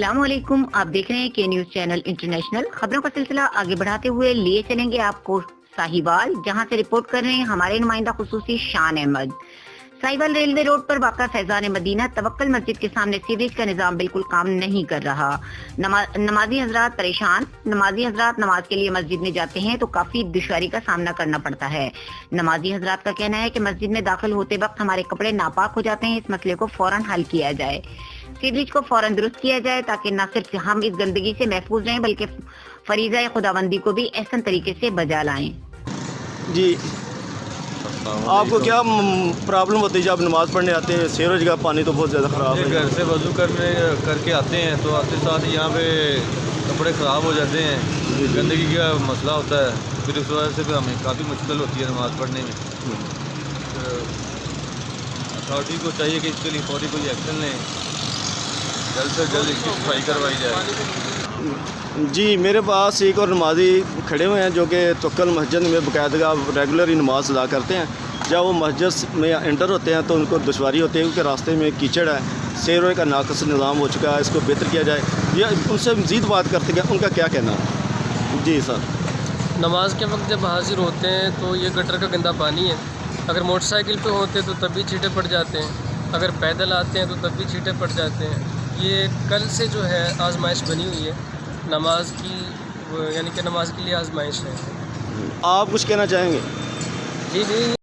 अस्सलाम वालेकुम। आप देख रहे हैं के न्यूज चैनल इंटरनेशनल। खबरों का सिलसिला आगे बढ़ाते हुए लिए चलेंगे आपको साहिवाल, जहां से रिपोर्ट कर रहे हैं हमारे नुमाइंदा खुसूसी शान अहमद। साहिवाल रेलवे रोड पर वाक़ा फैजान मदीना तवक्कल मस्जिद के सामने सीवरेज का निजाम बिल्कुल काम नहीं कर रहा। नमाजी हजरात परेशान। नमाजी हजरात नमाज के लिए मस्जिद में जाते हैं तो काफी दुश्वारी का सामना करना पड़ता है। नमाजी हजरात का कहना है कि मस्जिद में दाखिल होते वक्त हमारे कपड़े नापाक हो जाते हैं। इस मसले को फौरन हल किया जाए, सीवरेज को फौरन दुरुस्त किया जाए ताकि न सिर्फ हम इस गंदगी से महफूज रहें बल्कि फरीज़ा खुदाबंदी को भी एहसन तरीके से बजा लाएं। जी, आपको क्या प्रॉब्लम होती है जब आप नमाज़ पढ़ने आते हैं? सीवरेज का पानी तो बहुत ज़्यादा ख़राब है। घर से वज़ू करके आते हैं तो आते साथ यहाँ पे कपड़े ख़राब हो जाते हैं, गंदगी का मसला होता है, फिर उस वजह से भी हमें काफ़ी मुश्किल होती है नमाज़ पढ़ने में। अथॉरिटी को चाहिए कि इसके लिए फौरी कोई एक्शन लें, जल्द से जल्द इसकी सफाई करवाई जाए। जी, मेरे पास एक और नमाजी खड़े हुए हैं जो कि तवक्कल मस्जिद में बाकायदा रेगुलर ही नमाज़ अदा करते हैं। जब वो मस्जिद में एंटर होते हैं तो उनको दुश्वारी होती है क्योंकि रास्ते में कीचड़ है, सीवरेज का नाक़िस निज़ाम हो चुका है, इसको बेहतर किया जाए। या उनसे मज़ीद बात करते हैं, उनका क्या कहना है? जी सर, नमाज के वक्त जब हाजिर होते हैं तो ये गटर का गंदा पानी है। अगर मोटरसाइकिल पे होते तो तब भी छींटे पड़ जाते हैं, अगर पैदल आते हैं तो तब भी छींटे पड़ जाते हैं। ये कल से जो है आजमाइश बनी हुई है नमाज की, यानी कि नमाज के लिए आजमाइश है। आप कुछ कहना चाहेंगे? जी जी